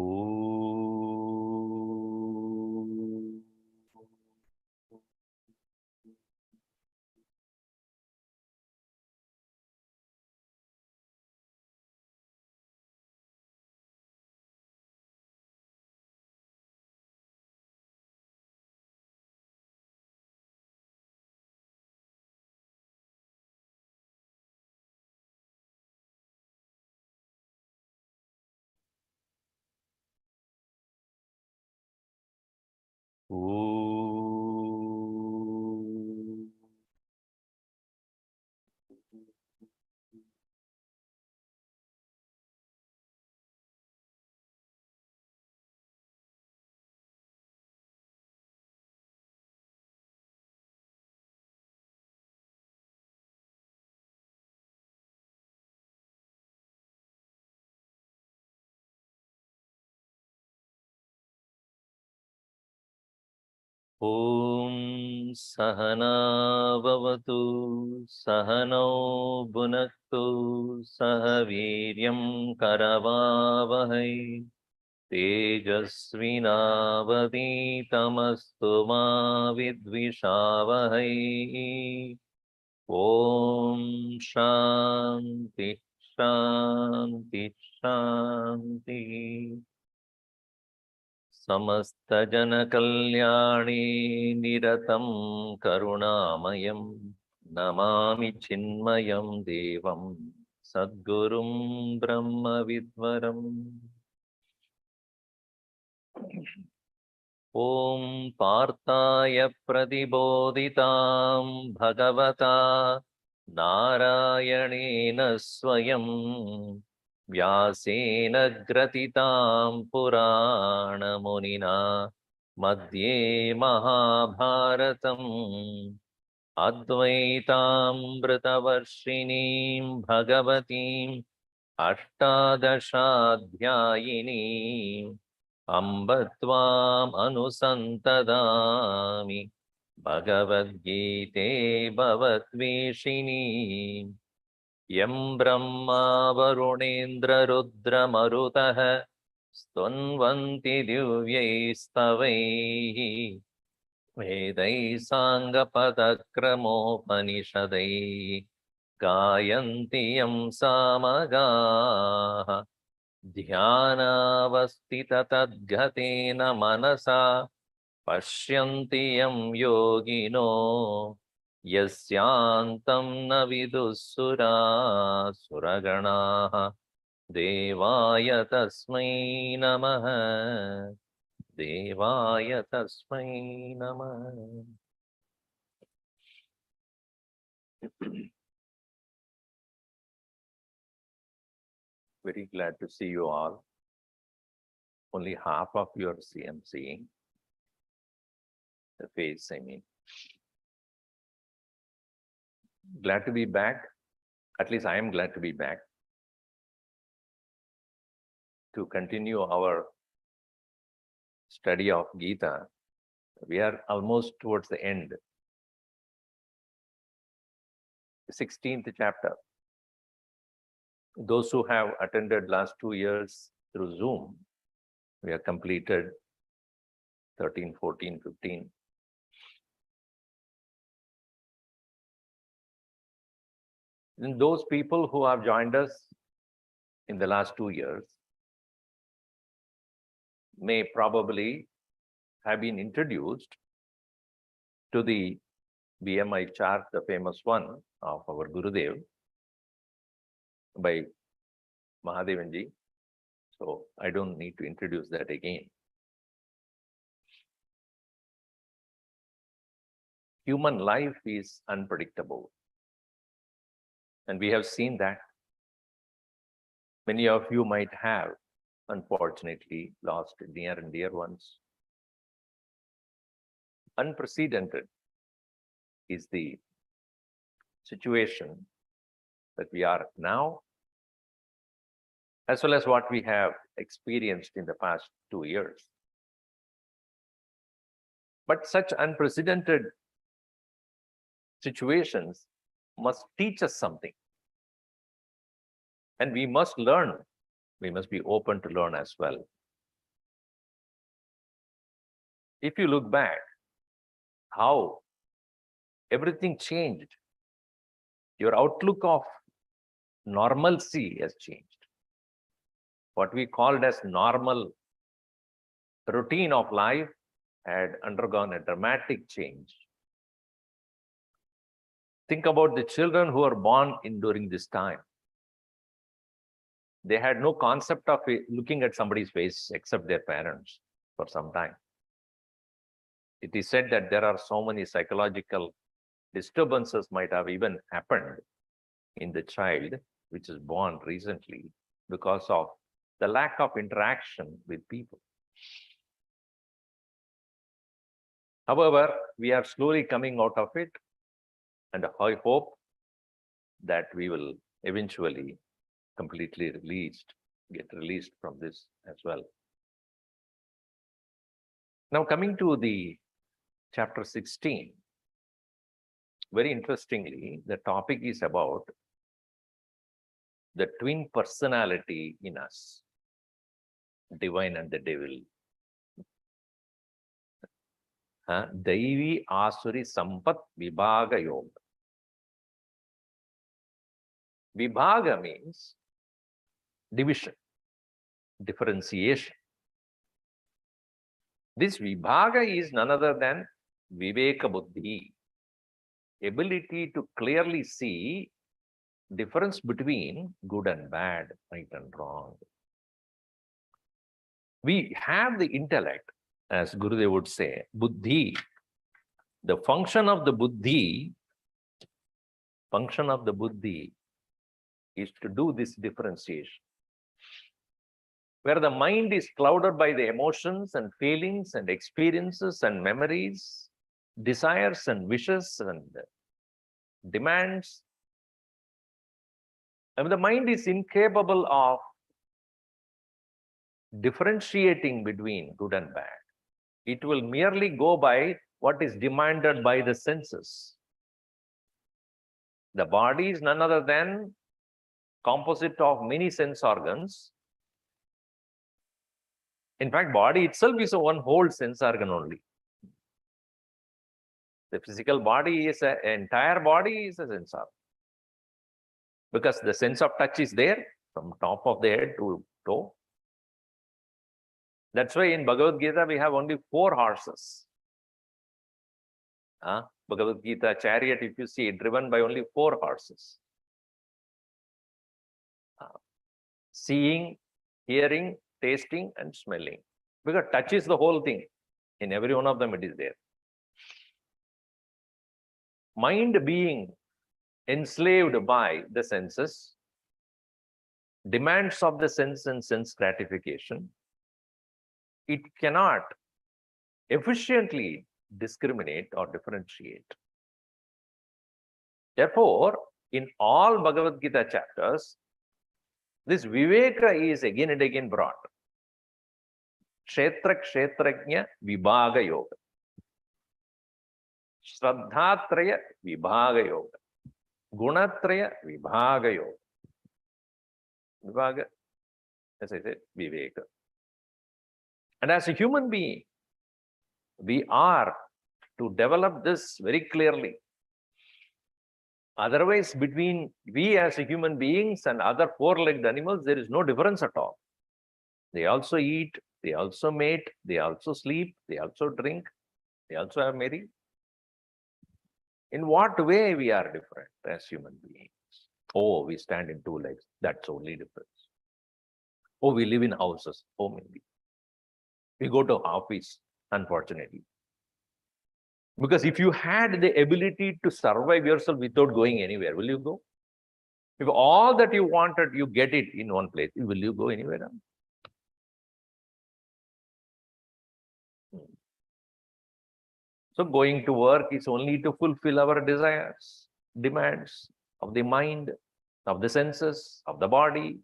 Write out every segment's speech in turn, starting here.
Om. Om. Om Sahana Bhavatu Sahano Bhunaktu Sahaviryam Karavavahai Tejasvinavaditamastu ma vidvishavahai. Om Shanti Shanti Shanti. Samasta Jana Kalyani Niratam Karunamayam Namami Chinmayam Devam Sadgurum Brahma Vidvaram. Om Partaya Pradibodhitam Bhagavata Narayanena Swayam Vyasena Gratitam Purana Munina Madhye Mahabharatam Advaitam Britavarshinim Bhagavatim Ashtadashadhyayinim Ambatvam Anusantadami Bhagavad-Gita Bhavatveshini Yam Brahma Varunendra Rudra Marutaha Stunvanti Divyaistavaihi Vedai Sangapadakramopanisadai Gayanti Yam Samagaha Dhyanavastita tadghatena manasa Pashyanti yam yogino Yasyantam na vidussura suraganaha Devaya tasmai namaha Devaya tasmai namaha. Very glad to see you all. Only half of your I'm seeing. The face, I mean. Glad to be back. At least I am glad to be back to continue our study of Gita. We are almost towards the end. The 16th chapter. Those who have attended last 2 years through Zoom, we have completed 13, 14, 15. And those people who have joined us in the last 2 years may probably have been introduced to the BMI chart, the famous one of our Gurudev by Mahadevanji. So I don't need to introduce that again. Human life is unpredictable. And we have seen that. Many of you might have, unfortunately, lost near and dear ones. Unprecedented is the situation that we are now, as well as what we have experienced in the past 2 years. But such unprecedented situations must teach us something. And we must learn. We must be open to learn as well. if you look back, how everything changed. Your outlook of normalcy has changed. What we called as normal routine of life had undergone a dramatic change. Think about the children who are born during this time. They had no concept of looking at somebody's face except their parents for some time. It is said that there are so many psychological disturbances might have even happened in the child which is born recently because of the lack of interaction with people. However, we are slowly coming out of it, and I hope that we will eventually completely get released from this as well. Now, coming to the chapter 16, very interestingly, the topic is about the twin personality in us, divine and the devil. Daivi Asuri Sampat Vibhaga Yoga. Vibhaga means division, differentiation. This Vibhaga is none other than Viveka Buddhi, ability to clearly see difference between good and bad, right and wrong. We have the intellect, as Gurudev would say, Buddhi. The function of the Buddhi is to do this differentiation. Where the mind is clouded by the emotions and feelings and experiences and memories, desires and wishes and demands, and the mind is incapable of differentiating between good and bad. It will merely go by what is demanded by the senses. The body is none other than composite of many sense organs. In fact, body itself is a one whole sense organ only. The physical body is entire body is a sense organ. Because the sense of touch is there from top of the head to toe. That's why in Bhagavad-Gita we have only 4 horses. Bhagavad-Gita chariot, if you see, driven by only 4 horses. Seeing, hearing, tasting and smelling. Because touch is the whole thing. In every one of them it is there. Mind being enslaved by the senses, demands of the sense and sense gratification, it cannot efficiently discriminate or differentiate. Therefore, in all Bhagavad-Gita chapters, this Viveka is again and again brought. Kshetra Kshetrajna Vibhaga Yoga. Shraddhatraya Vibhaga Yoga. Gunatraya Vibhaga Yoga. Vibhaga, as I said, Viveka. And as a human being, we are to develop this very clearly. Otherwise, between we as human beings and other 4-legged animals, there is no difference at all. They also eat, they also mate, they also sleep, they also drink, they also are merry. In what way we are different as human beings? Oh, we stand in 2 legs. That's only difference. Oh, we live in houses. Oh, maybe. We go to office, unfortunately. Because if you had the ability to survive yourself without going anywhere, will you go? If all that you wanted, you get it in one place, will you go anywhere else? So going to work is only to fulfill our desires, demands of the mind, of the senses, of the body.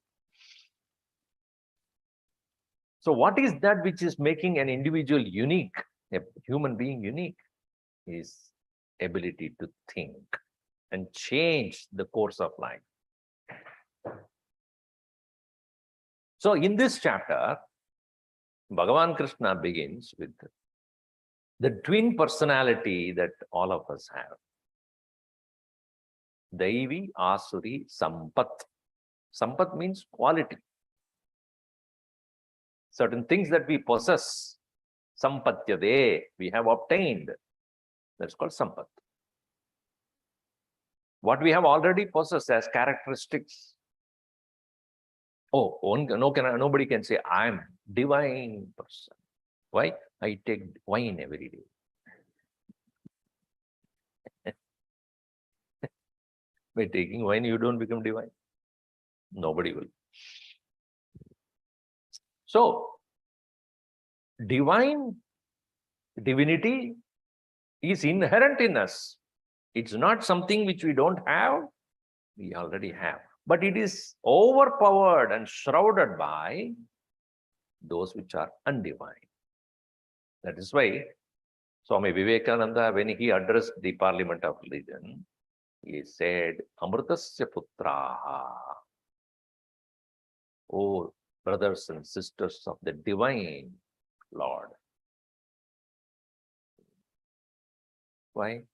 So what is that which is making an individual unique, a human being unique? Is ability to think and change the course of life. So in this chapter, Bhagavan Krishna begins with The twin personality that all of us have. Daivi, Asuri, Sampat. Sampat means quality. Certain things that we possess, Sampatyade, we have obtained. That's called Sampat. What we have already possessed as characteristics. Oh, nobody can say, I am divine person. Why? I take wine every day. By taking wine, you don't become divine. Nobody will. So, divinity is inherent in us. It's not something which we don't have, we already have. But it is overpowered and shrouded by those which are undivine. That is why Swami Vivekananda, when he addressed the Parliament of Religion, he said, Amrutasya Putraha. Oh, brothers and sisters of the divine Lord. Why?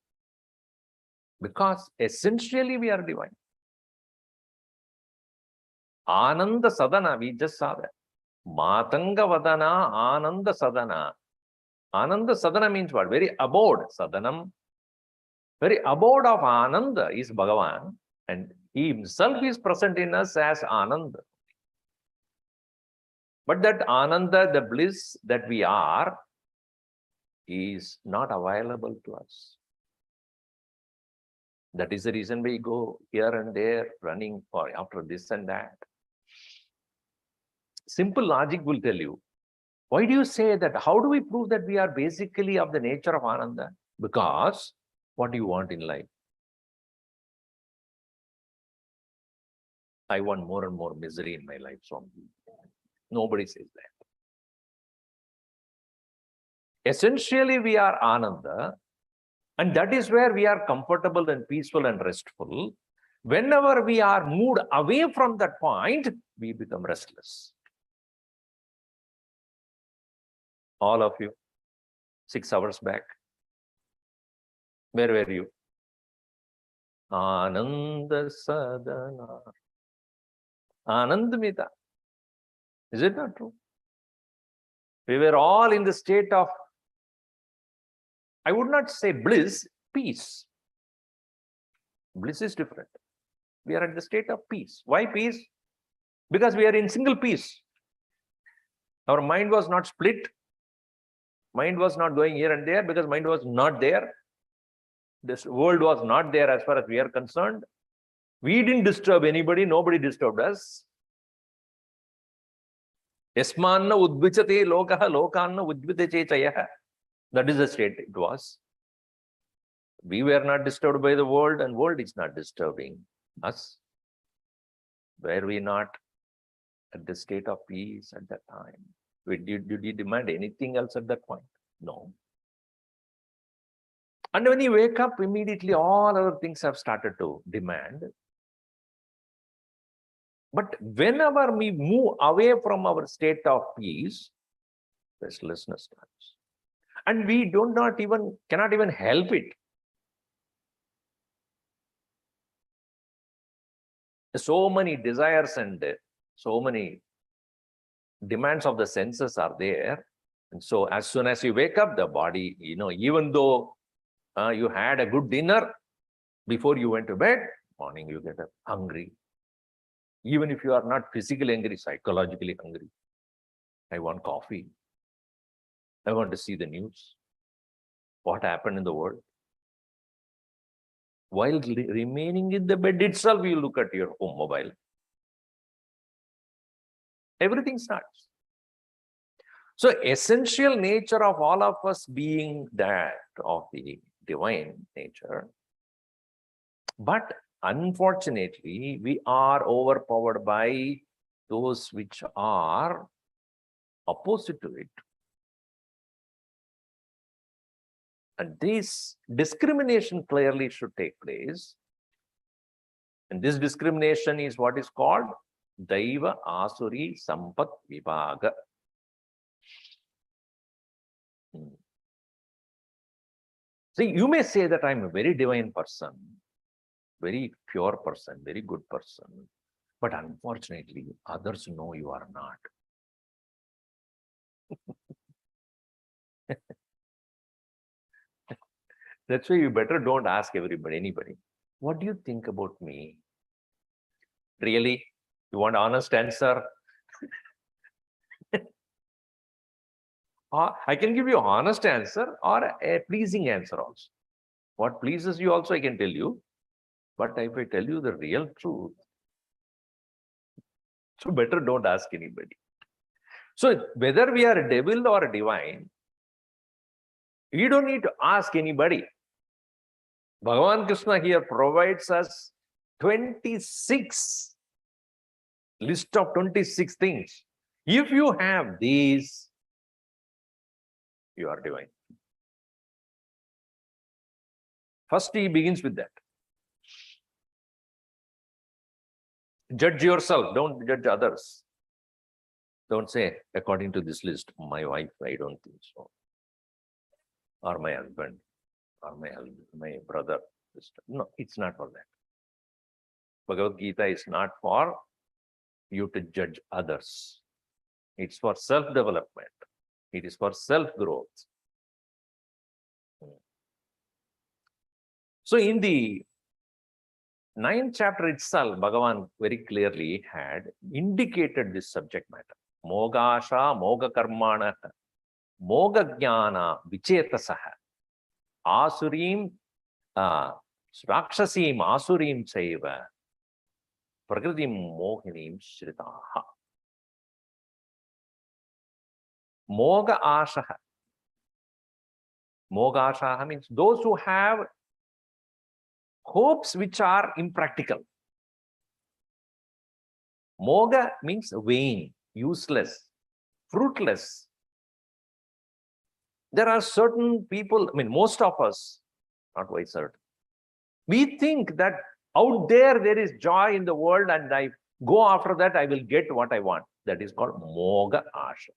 Because essentially we are divine. Ananda Sadana, we just saw that. Matanga Vadana, Ananda Sadana. Ananda Sadana means what? Very abode. Sadanam. Very abode of Ananda is Bhagavan. And he himself is present in us as Ananda. But that Ananda, the bliss that we are, is not available to us. That is the reason we go here and there, running for after this and that. Simple logic will tell you. Why do you say that? How do we prove that we are basically of the nature of Ananda? Because what do you want in life? I want more and more misery in my life, Swami. Nobody says that. Essentially, we are Ananda, and that is where we are comfortable and peaceful and restful. Whenever we are moved away from that point, we become restless. All of you, 6 hours back, where were you? Ananda Sadana. Anandamita. Is it not true? We were all in the state of, I would not say bliss, peace. Bliss is different. We are at the state of peace. Why peace? Because we are in single peace. Our mind was not split. Mind was not going here and there because mind was not there. This world was not there as far as we are concerned. We didn't disturb anybody. Nobody disturbed us. Yasmanna udvichate lokaha lokanna udvite chayah. That is the state it was. We were not disturbed by the world, and world is not disturbing us. Were we not at the state of peace at that time? Did we demand anything else at that point? No. And when you wake up, immediately all other things have started to demand. But whenever we move away from our state of peace, restlessness starts. And we cannot even help it. So many desires and so many demands of the senses are there. And so as soon as you wake up, the body, even though you had a good dinner before you went to bed, morning you get up hungry. Even if you are not physically hungry, psychologically hungry. I want coffee. I want to see the news. What happened in the world? While remaining in the bed itself, you look at your home mobile. Everything starts. So essential nature of all of us being that of the divine nature. But unfortunately, we are overpowered by those which are opposite to it. And this discrimination clearly should take place. And this discrimination is what is called Daiva Asuri Sampat Vibhaga. See, you may say that I'm a very divine person, very pure person, very good person, but unfortunately, others know you are not. That's why you better don't ask anybody, what do you think about me? Really? You want an honest answer? I can give you an honest answer or a pleasing answer also. What pleases you also I can tell you. But if I tell you the real truth, so better don't ask anybody. So whether we are a devil or a divine, you don't need to ask anybody. Bhagavan Krishna here provides us 26 list of 26 things. If you have these, you are divine. First, he begins with that. Judge yourself, don't judge others. Don't say, according to this list, my wife, I don't think so. Or my husband, or my brother, sister. No, it's not for that. Bhagavad-Gita is not for you to judge others. It's for self-development. It is for self-growth. So in the 9th chapter itself, Bhagavan very clearly had indicated this subject matter. Mogasha, moga karmana, moga jnana, vichetasaha, asurim, rakshasim, asurim chaiva, prakritim mohinim shritaha. Moga ashaha. Moga ashaha means those who have hopes which are impractical. Moga means vain, useless, fruitless. There are certain people, I mean, most of us, not very certain, we think that out there is joy in the world and I go after that, I will get what I want. That is called Moga Asha.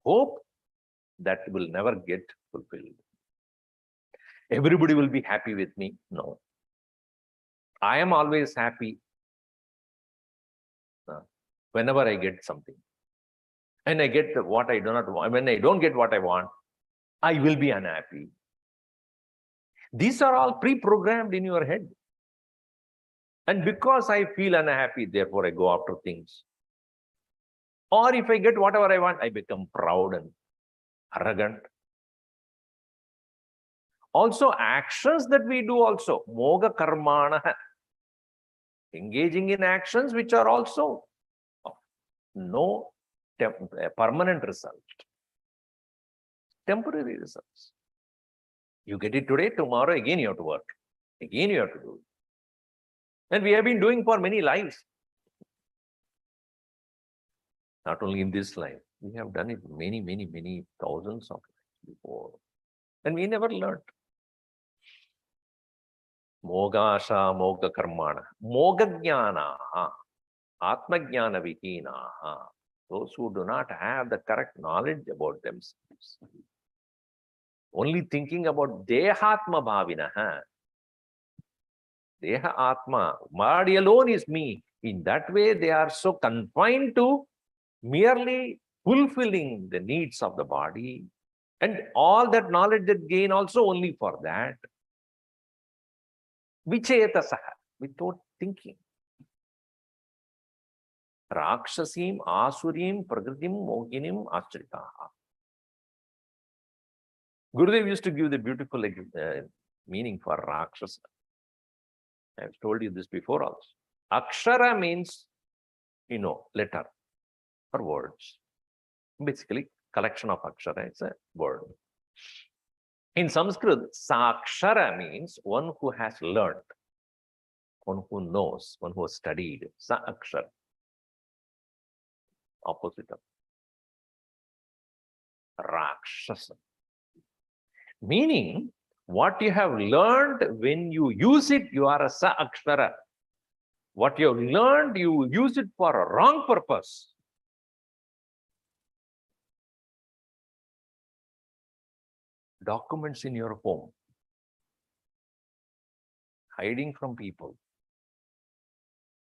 Hope that will never get fulfilled. Everybody will be happy with me. No. I am always happy whenever I get something. And I get what I do not want. When I don't get what I want, I will be unhappy. These are all pre-programmed in your head. And because I feel unhappy, therefore I go after things. Or if I get whatever I want, I become proud and arrogant. Also, actions that we do also, moga karmana, engaging in actions which are also no permanent result, temporary results. You get it today, tomorrow again you have to work, again you have to do it. And we have been doing for many lives. Not only in this life, we have done it many thousands of lives before. And we never learned. Mogasha, moga karmana, moga jnana, atma jnana vihina. Those who do not have the correct knowledge about themselves. Only thinking about dehatma bhavina. Deha atma, body alone is me. In that way, they are so confined to merely fulfilling the needs of the body. And all that knowledge they gain also only for that. Vichetasaha, without thinking. Rakshasim, asurim, prakritim, mohinim, ashritaha. Gurudev used to give the beautiful meaning for Rakshasa. I have told you this before also. Akshara means, letter or words. Basically, collection of akshara is a word. In Sanskrit, Sakshara means one who has learned, one who knows, one who has studied. Sa-akshara. Opposite of Rakshasa. Meaning, what you have learned, when you use it, you are a Sa-akshara. What you have learned, you use it for a wrong purpose. documents in your home, hiding from people.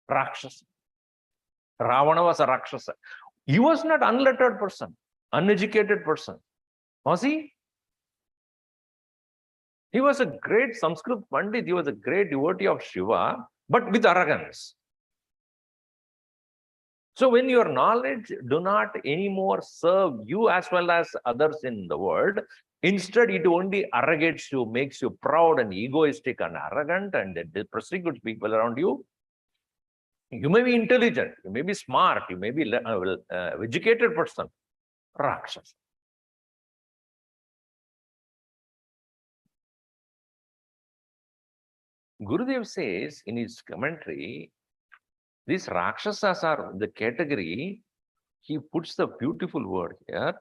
Rakshasa. Ravana was a Rakshasa. He was not unlettered person, uneducated person. Was he? He was a great Sanskrit Pandit. He was a great devotee of Shiva, but with arrogance. So when your knowledge do not anymore serve you as well as others in the world, instead it only arrogates you, makes you proud and egoistic and arrogant and persecutes people around you. You may be intelligent, you may be smart, you may be educated person. Rakshasa. Gurudev says in his commentary, these Rakshasas are the category, he puts the beautiful word here,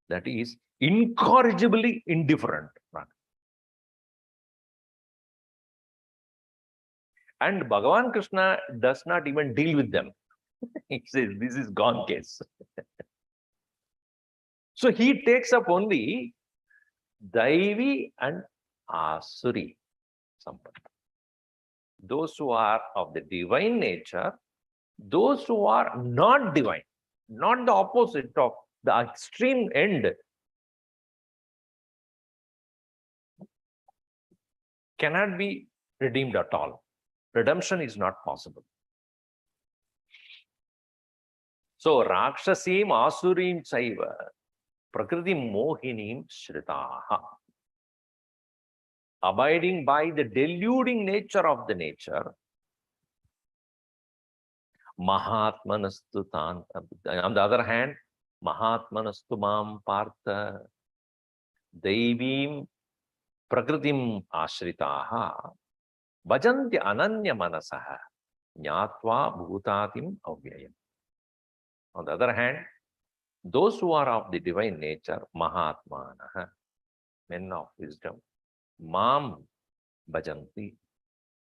that is incorrigibly indifferent. And Bhagavan Krishna does not even deal with them. He says, this is gone case. So he takes up only Daivi and Asuri Sampada. Those who are of the divine nature, those who are not divine, not the opposite of the extreme end, cannot be redeemed at all. Redemption is not possible. So, Rakshasim Asurim Chaiva Prakriti Mohinim Shritaha. Abiding by the deluding nature of the nature, Mahatmanastu Tan. On the other hand, Mahatmanastu Mam Partha Devim Prakritim Ashritaha Bhajanti Ananya Manasaha Nyatva Bhutatim Avyayam. On the other hand, those who are of the divine nature, Mahatmanaha, men of wisdom, Mam Bhajanti,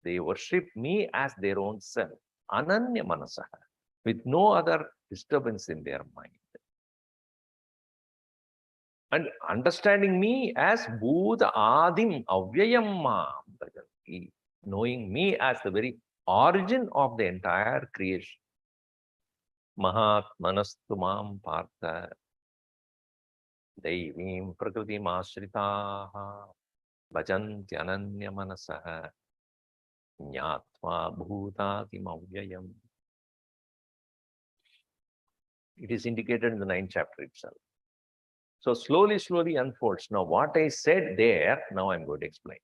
they worship me as their own self, Ananya Manasaha, with no other disturbance in their mind. And understanding me as Bhuta Adim Avyayam Mam Bhajanti, knowing me as the very origin of the entire creation. Mahatmanastu Mam Partha Devim Prakritim Ashritaha Bhajanti Ananya Manasaha Nyatva Bhutatim Avyayam. It is indicated in the 9th chapter itself. So slowly unfolds. Now what I said there, now I'm going to explain.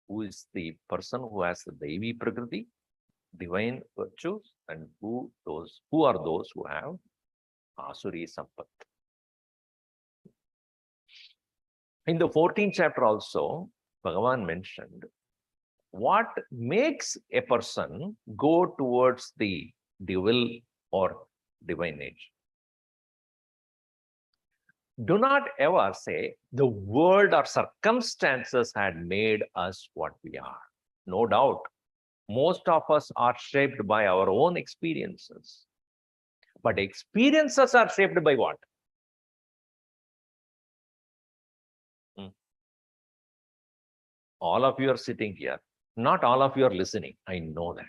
Who is the person who has the Devi Prakriti, divine virtues, and who are those who have Asuri Sampat. In the 14th chapter also, Bhagavan mentioned what makes a person go towards the devil or divine nature. Do not ever say the world or circumstances had made us what we are. No doubt, most of us are shaped by our own experiences. But experiences are shaped by what? All of you are sitting here. Not all of you are listening. I know that.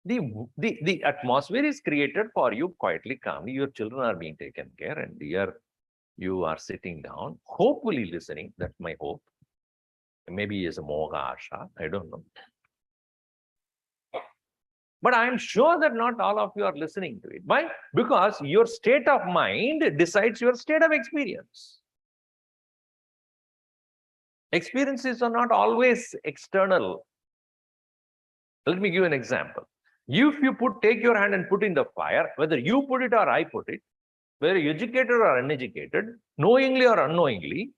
The atmosphere is created for you quietly, calmly. Your children are being taken care, and here you are sitting down, hopefully listening. That's my hope. Maybe it's a moga asha. I don't know. But I'm sure that not all of you are listening to it. Why? Because your state of mind decides your state of experience. Experiences are not always external. Let me give you an example. If you take your hand and put in the fire, whether you put it or I put it, whether educated or uneducated, knowingly or unknowingly,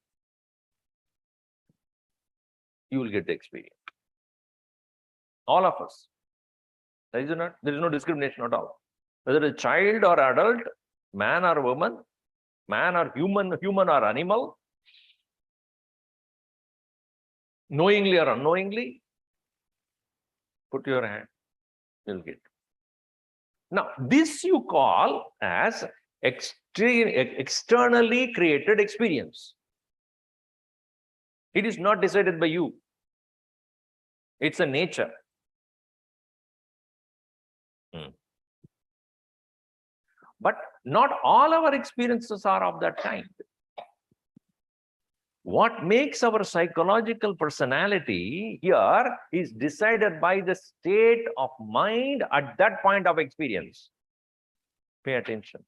you will get the experience. All of us. There is no discrimination at all. Whether a child or adult, man or woman, man or human or animal, knowingly or unknowingly, put your hand, you'll get. Now, this you call as externally created experience. It is not decided by you. It's a nature. But not all our experiences are of that kind. What makes our psychological personality here is decided by the state of mind at that point of experience. Pay attention.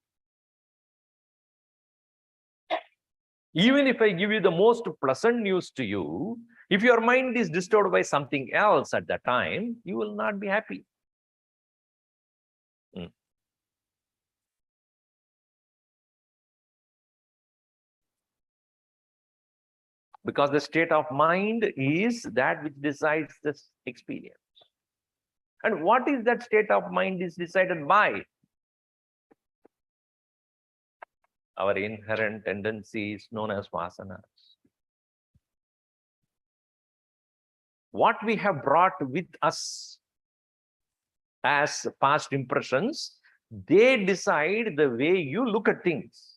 Even if I give you the most pleasant news to you, if your mind is disturbed by something else at that time, you will not be happy. Because the state of mind is that which decides this experience. And what is that state of mind is decided by? Our inherent tendencies known as vasanas. What we have brought with us as past impressions, they decide the way you look at things.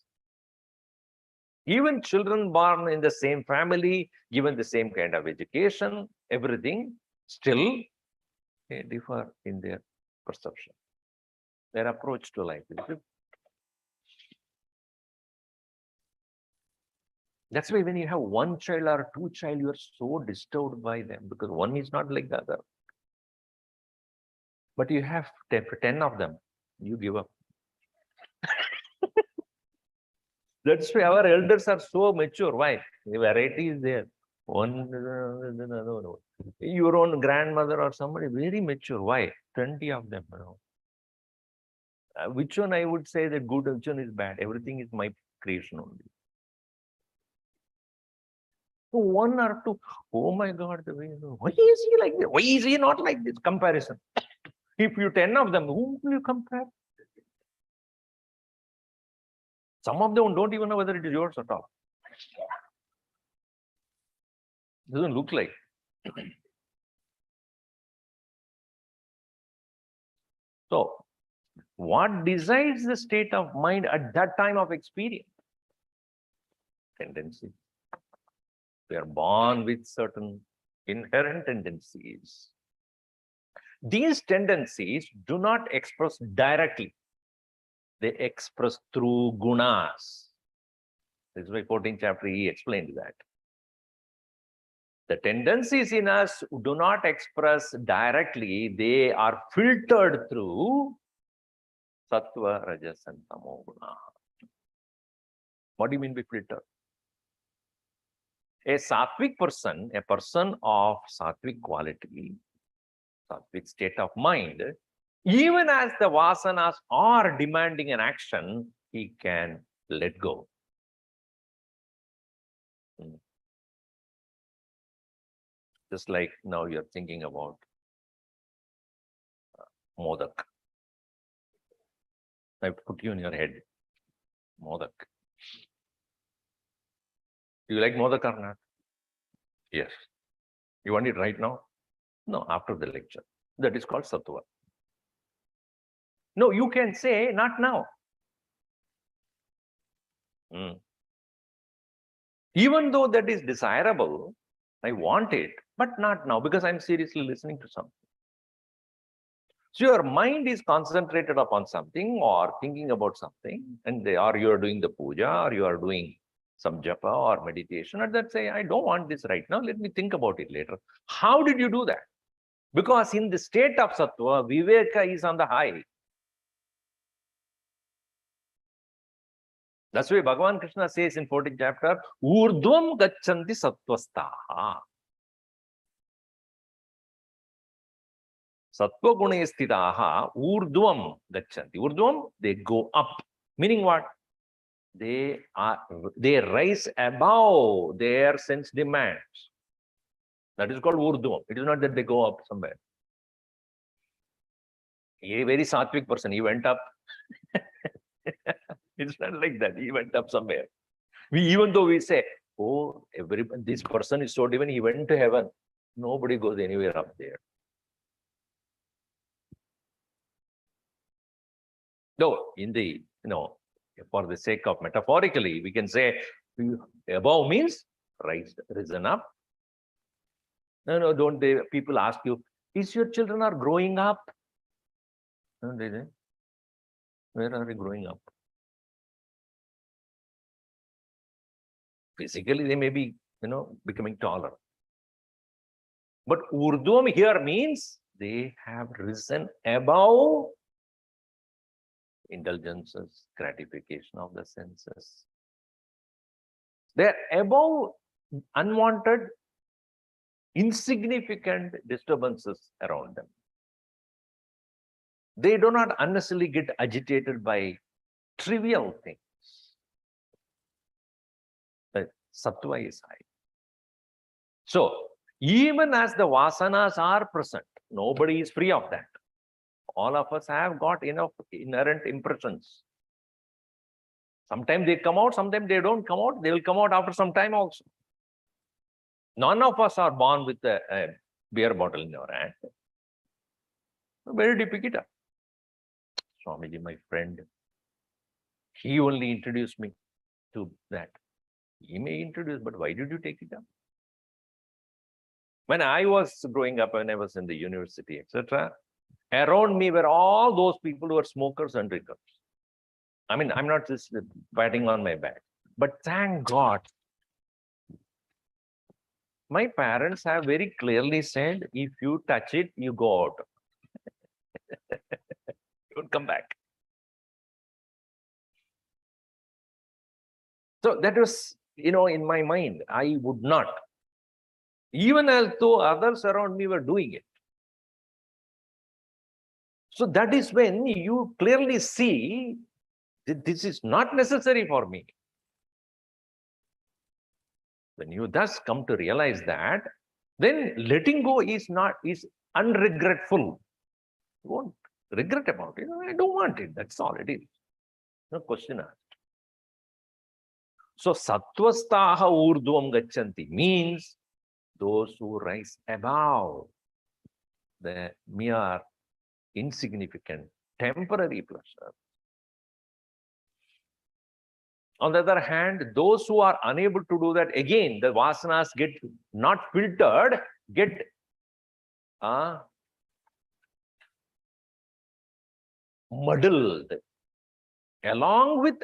Even children born in the same family, given the same kind of education, everything, still they differ in their perception, their approach to life. That's why when you have one child or two child, you are so disturbed by them because one is not like the other. But you have 10 of them, you give up. That's why our elders are so mature. Why? The variety is there. One, your own grandmother or somebody very mature. Why? 20 of them. Which one I would say that good, which one is bad? Everything is my creation only. So one or two, oh my God, the way, why is he like this? Why is he not like this? Comparison. If you 10 of them, whom will you compare? Some of them don't even know whether it is yours at all. Doesn't look like. So, what decides the state of mind at that time of experience? Tendency. We are born with certain inherent tendencies. These tendencies do not express directly. They express through gunas. This is why 14th chapter he explained that. The tendencies in us do not express directly. They are filtered through sattva, rajas, and tamo guna. What do you mean by filter? A sattvic person, a person of sattvic quality, sattvic state of mind, even as the vasanas are demanding an action, he can let go. Just like now you're thinking about modak. I put you in your head, modak. Do you like modak or not? Yes. You want it right now? No, after the lecture. That is called sattva. No, you can say not now. Even though that is desirable, I want it, but not now because I'm seriously listening to something. So your mind is concentrated upon something or thinking about something, and or you are doing the puja or you are doing some japa or meditation, and that say, I don't want this right now, let me think about it later. How did you do that? Because in the state of sattva, viveka is on the high. That's why Bhagavan Krishna says in 14th chapter, Urdhvam gacchanti sattvastaha. Sattva gune sthitaha urdhvam gacchanti. Urdhvam, they go up. Meaning what? They rise above their sense demands. That is called urdhvam. It is not that they go up somewhere. A very sattvic person, he went up. It's not like that. He went up somewhere. Even though we say, oh, this person is so divine, he went to heaven. Nobody goes anywhere up there. No, in the, for the sake of metaphorically, we can say above means risen up. No, don't they? People ask you, is your children are growing up? No, they say, where are they growing up? Physically, they may be, becoming taller. But urdhvam here means they have risen above indulgences, gratification of the senses. They're above unwanted, insignificant disturbances around them. They do not unnecessarily get agitated by trivial things. But sattva is high. So, even as the vasanas are present, nobody is free of that. All of us have got enough inherent impressions. Sometimes they come out, sometimes they don't come out. They will come out after some time also. None of us are born with a beer bottle in our hand. Where did you pick it up? Swamiji, my friend, he only introduced me to that. He may introduce, but why did you take it up? When I was growing up, when I was in the university, etc., around me were all those people who were smokers and drinkers. I mean, I'm not just patting on my back, but thank God, my parents have very clearly said, if you touch it, you go out. Don't come back. So that was, in my mind, I would not. Even as though others around me were doing it. So that is when you clearly see that this is not necessary for me. When you thus come to realize that, then letting go is unregretful. You won't regret about it. I don't want it. That's all it is. No question asked. So sattvastaha urdhvam gacchanti means those who rise above the mere insignificant temporary pleasure. On the other hand, those who are unable to do that, again, the vasanas get not filtered, get muddled along with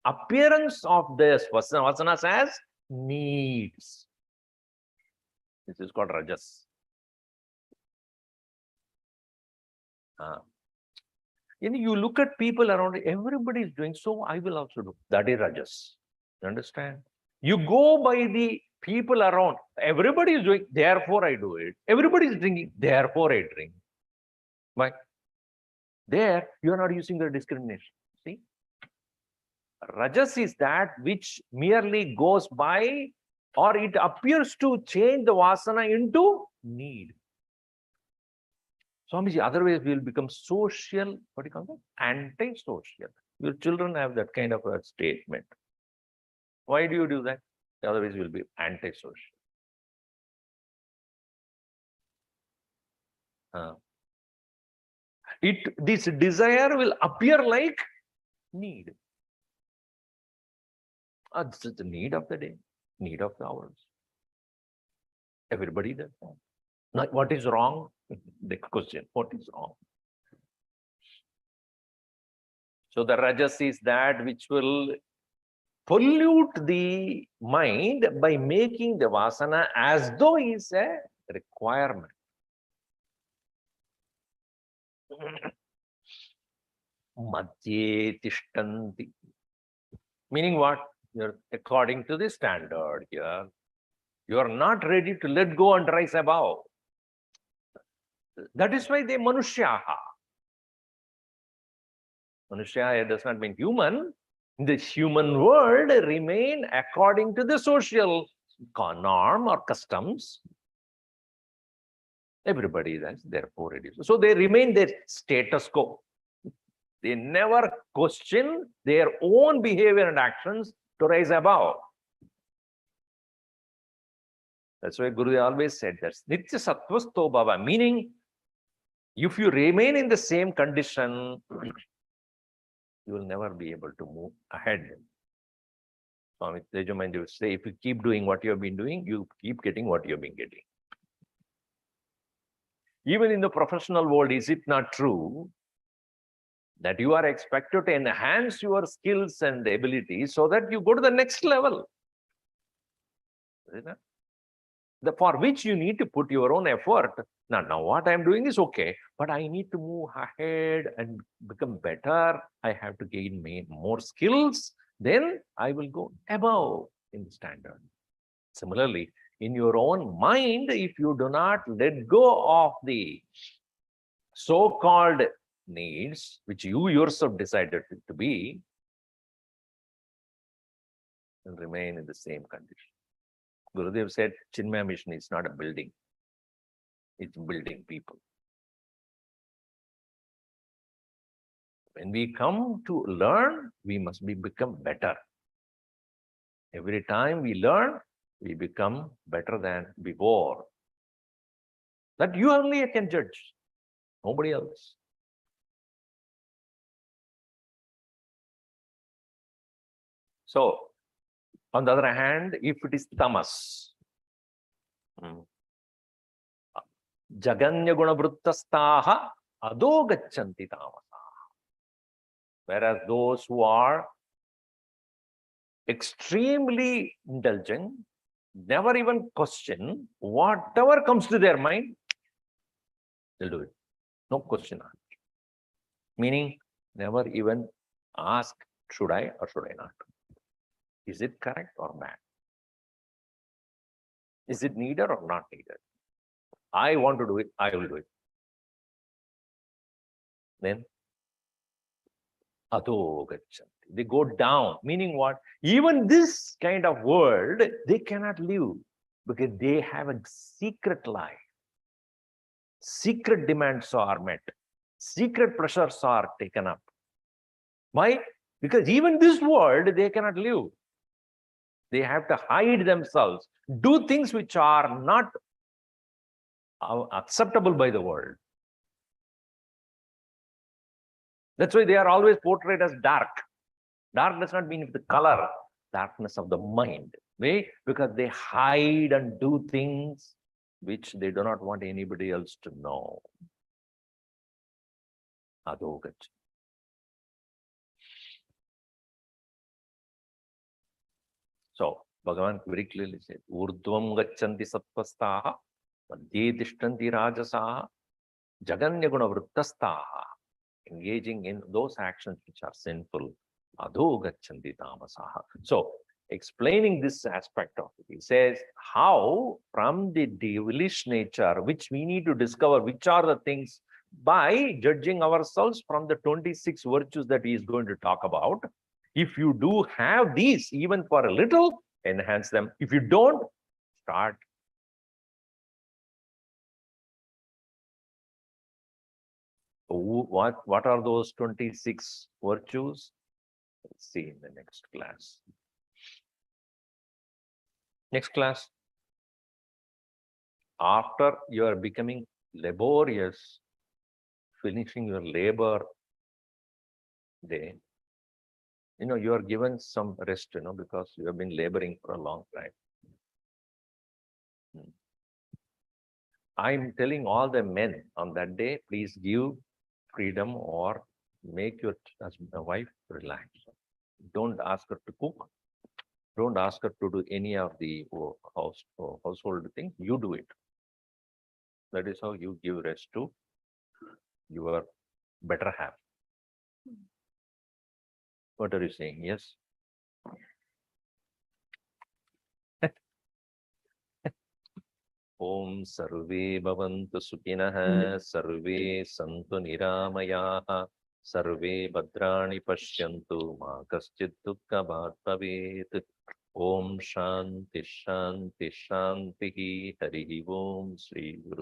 appearance of the vasanas as needs. This is called rajas. You look at people around, everybody is doing, so I will also do. That is rajas. You understand? You go by the people around, everybody is doing, therefore I do it. Everybody is drinking, therefore I drink. Why? There, you are not using the discrimination. See? Rajas is that which merely goes by, or it appears to change the vasana into need. Swamiji, otherwise we will become social, what do you call that? Anti-social. Your children have that kind of a statement. Why do you do that? Otherwise you will be anti-social. This desire will appear like need. This is the need of the day, need of the hours. Everybody does that. Now, what is wrong? The question, what is wrong? So the rajas is that which will pollute the mind by making the vasana as though is a requirement. Madhye tishtanti. Meaning what? You're according to the standard here. You are not ready to let go and rise above. That is why they manushyaha. Manushya does not mean human. In the human world, remain according to the social norm or customs. Everybody is therefore it is. So they remain their status quo. They never question their own behavior and actions to rise above. That's why Guru always said that Nitya Sattvasto Bhava, meaning if you remain in the same condition, you will never be able to move ahead. Swami Tejamayandi would say, if you keep doing what you have been doing, you keep getting what you have been getting. Even in the professional world, is it not true that you are expected to enhance your skills and abilities so that you go to the next level? For which you need to put your own effort. Now what I'm doing is okay, but I need to move ahead and become better. I have to gain more skills. Then I will go above in the standard. Similarly, in your own mind, if you do not let go of the so-called needs, which you yourself decided to be, will remain in the same condition. Gurudev said, Chinmaya Mission is not a building. It's building people. When we come to learn, we must become better. Every time we learn, we become better than before. That you only can judge, nobody else. So, on the other hand, if it is tamas, jaganya guna vrittastaha ado gacchanti tamasaha. Whereas those who are extremely indulgent, never even question, whatever comes to their mind, they'll do it. No question asked. Meaning, never even ask, should I or should I not? Is it correct or bad? Is it needed or not needed? I want to do it, I will do it. Then, Ado Gacchanti. They go down, meaning what? Even this kind of world, they cannot live because they have a secret life. Secret demands are met. Secret pressures are taken up. Why? Because even this world, they cannot live. They have to hide themselves, do things which are not acceptable by the world. That's why they are always portrayed as dark. Dark does not mean the color, darkness of the mind. Why? Because they hide and do things which they do not want anybody else to know. Adogach. So, Bhagavan very clearly said, Urdhvam gacchanti sattvastaha, madhye tishtanti rajasaha, jaganya guna vrittastaha, engaging in those actions which are sinful, adho gacchanti tamasaha. So, explaining this aspect of it, he says how from the devilish nature, which we need to discover, which are the things by judging ourselves from the 26 virtues that he is going to talk about. If you do have these, even for a little, enhance them. If you don't, start. What are those 26 virtues? Let's see in the next class. Next class. After you are becoming laborious, finishing your labor day, you are given some rest, because you have been laboring for a long time. I'm telling all the men on that day, please give freedom or make your wife relax. Don't ask her to cook. Don't ask her to do any of the household things. You do it. That is how you give rest to your better half. What are you saying? Yes? Om sarve bhavantu sukhinah, sarve santu niramayaha, sarve bhadrani pashyantu, ma kaschid dukkha bhat bhavet. Om shanti shanti shanti, Harihi Om Sri Guru.